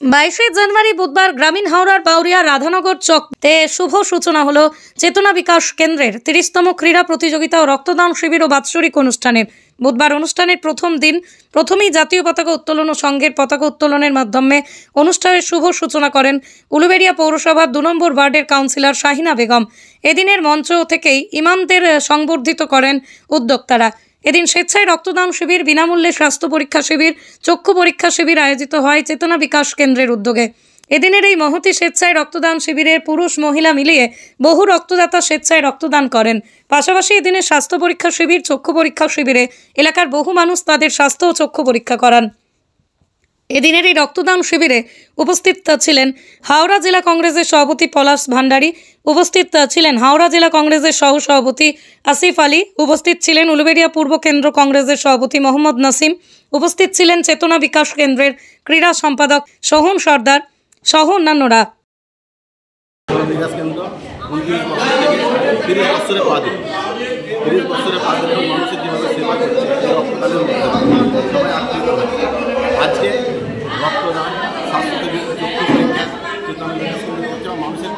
22 জানুয়ারি বুধবার গ্রামীণ হাওড়ার বাউরিয়া রাধানগর চকতে শুভ সূচনা হলো চেতনা বিকাশ কেন্দ্রের 30তম ক্রীড়া প্রতিযোগিতা ও রক্তদান শিবির ও বাৎসরিক অনুষ্ঠানের। বুধবার অনুষ্ঠানের প্রথম দিন প্রথমেই জাতীয় পতাকা উত্তোলন ও সংঘের পতাকা উত্তোলনের মাধ্যমে অনুষ্ঠানের শুভ সূচনা করেন উলুবেড়িয়া পৌরসভার 2 নম্বর ওয়ার্ডের কাউন্সিলর শাহিনা বেগম। এদিনের মঞ্চ থেকেই ইমামদের সংবর্ধিত করেন উদ্যোক্তারা। এদিন স্বেচ্ছায় রক্তদান শিবির, বিনামূল্যে স্বাস্থ্য পরীক্ষা শিবির, চক্ষু পরীক্ষা শিবির আয়োজিত হয় চেতনা বিকাশ কেন্দ্রের উদ্যোগে। এদিনের এই মহতি স্বেচ্ছায় রক্তদান শিবিরে পুরুষ মহিলা মিলিয়ে বহু রক্তদাতা স্বেচ্ছায় রক্তদান করেন। পাশাপাশি এদিনের স্বাস্থ্য পরীক্ষা শিবির, চক্ষু পরীক্ষা শিবিরে এলাকার বহু মানুষ তাদের স্বাস্থ্য ও চক্ষু পরীক্ষা করান। এদিনের এই রক্তদান শিবিরে উপস্থিত ছিলেন হাওড়া জেলা কংগ্রেসের সভাপতি পলাশ ভান্ডারী, উপস্থিত ছিলেন হাওড়া জেলা কংগ্রেসের সহ সভাপতি আসিফ আলী, উপস্থিত ছিলেন উলুবেড়িয়া পূর্ব কেন্দ্র কংগ্রেসের সভাপতি মোহাম্মদ নাসিম, উপস্থিত ছিলেন চেতনা বিকাশ কেন্দ্রের ক্রীড়া সম্পাদক সোহন সর্দার সহ অন্যান্যরা। আজকে রক্তদান, স্বাস্থ্য মানুষের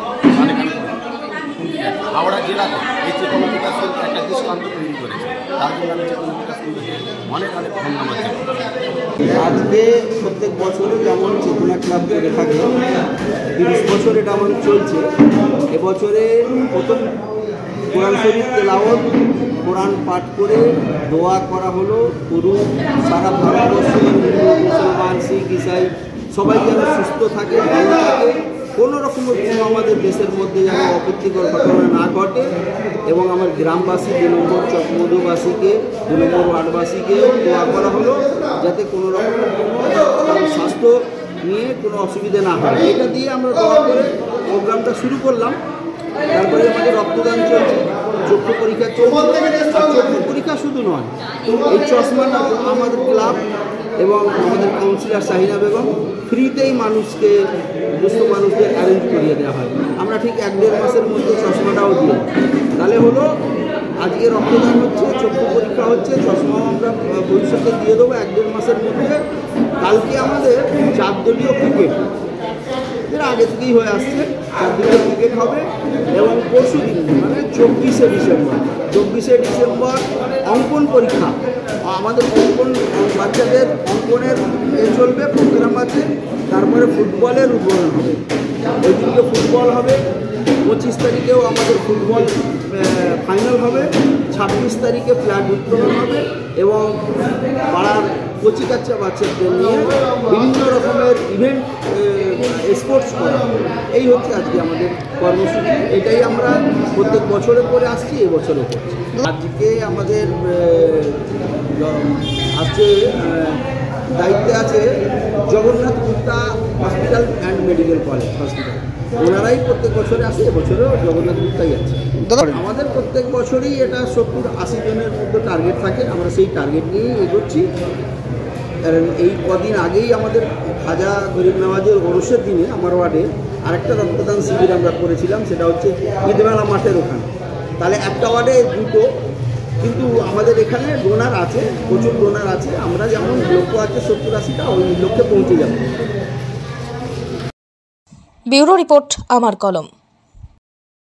হাওড়া জেলাতে এই চেতনা বিকাশ কেন্দ্র একটা দৃষ্টান্ত তৈরি করেছে। তার জন্য আমি চেতনা বিকাশ কেন্দ্রকে অনেক ধন্যবাদ জানাই। আজকে প্রত্যেক বছরে যেমন চেতনা ক্লাব করে থাকে, 30 বছর এটা আমাদের চলছে। এবছরে প্রথম কোরআন শরীফ তেলাওয়াত, কোরআন পাঠ করে দোয়া করা হলো পুরো সারা ভারতবর্ষে হিন্দু, মুসলমান, শিখ, ইসাই সবাই যেন সুস্থ থাকে, ভালো থাকে, কোনো রকমের কোনো আমাদের দেশের মধ্যে যেন অপ্রীতিকর ঘটনা না ঘটে। এবং আমার গ্রামবাসী 2 নম্বর চকমধুবাসীকে, 2 নম্বর ওয়ার্ডবাসীকেও দোয়া করা হলো যাতে কোনো রকম স্বাস্থ্য নিয়ে কোনো অসুবিধা না হয়। এটা দিয়ে আমরা দোয়া করে প্রোগ্রামটা শুরু করলাম। তারপরে আমাদের রক্তদান চলছে, চক্ষু পরীক্ষা চলছে। আর চক্ষু পরীক্ষা শুধু নয়, এই চশমা আমাদের ক্লাব এবং আমাদের কাউন্সিলর শাহিনা বেগম ফ্রিতেই মানুষকে, দুস্থ মানুষদের অ্যারেঞ্জ করিয়ে দেওয়া হয়। আমরা ঠিক 1-1.5 মাসের মধ্যে চশমাটাও দিই। তাহলে হলো আজকে রক্তদান হচ্ছে, চক্ষু পরীক্ষা হচ্ছে, চশমাও আমরা ভবিষ্যতে দিয়ে দেবো 1-1.5 মাসের মধ্যে। কালকে আমাদের 4 দলীয় ক্রিকেট, যেটা আগে থেকেই হয়ে আসছে, 4 দলীয় ক্রিকেট হবে। এবং পরশু দিন মানে 24শে ডিসেম্বর অঙ্কন পরীক্ষা, আমাদের অঙ্কন বাচ্চাদের অঙ্কনের চলবে, প্রোগ্রাম আছে। তারপরে ফুটবলের উদ্বোধন হবে, ওই দিনকে ফুটবল হবে। 25 তারিখেও আমাদের ফুটবল ফাইনাল হবে। 26 তারিখে ফ্ল্যাগ উত্তোলন হবে এবং পাড়ার কচিকাচ্চা বাচ্চাদের নিয়ে বিভিন্ন রকমের ইভেন্ট, স্পোর্টস করা। এই হচ্ছে আজকে আমাদের কর্মসূচি। এটাই আমরা প্রত্যেক বছরে করে আসছি, এবছরও করছি। আজকে আমাদের আজকে দায়িত্বে আছে Jagannath Gupta hospital and medical college hospital. ওনারাই প্রত্যেক বছরে আসে, এবছরেও জগন্নাথ গুপ্তাই আছে। আমাদের প্রত্যেক বছরই এটা 70-80 জনের মধ্যে টার্গেট থাকে। আমরা সেই টার্গেট নিয়েই এগোচ্ছি। কারণ এই কদিন আগেই আমাদের খাজা গরিব নওয়াজের ওরসের দিনে আমার ওয়ার্ডে আরেকটা রক্তদান শিবির আমরা করেছিলাম, সেটা হচ্ছে ঈদমেলা মাঠের ওখানে। তাহলে একটা ওয়ার্ডে 2টো, কিন্তু আমাদের এখানে ডোনার আছে, প্রচুর ডোনার আছে। আমরা যেমন লক্ষ্য আছে 70-80টা, ওই লক্ষ্যে পৌঁছে যাব। ব্যুরো রিপোর্ট, আমার কলম।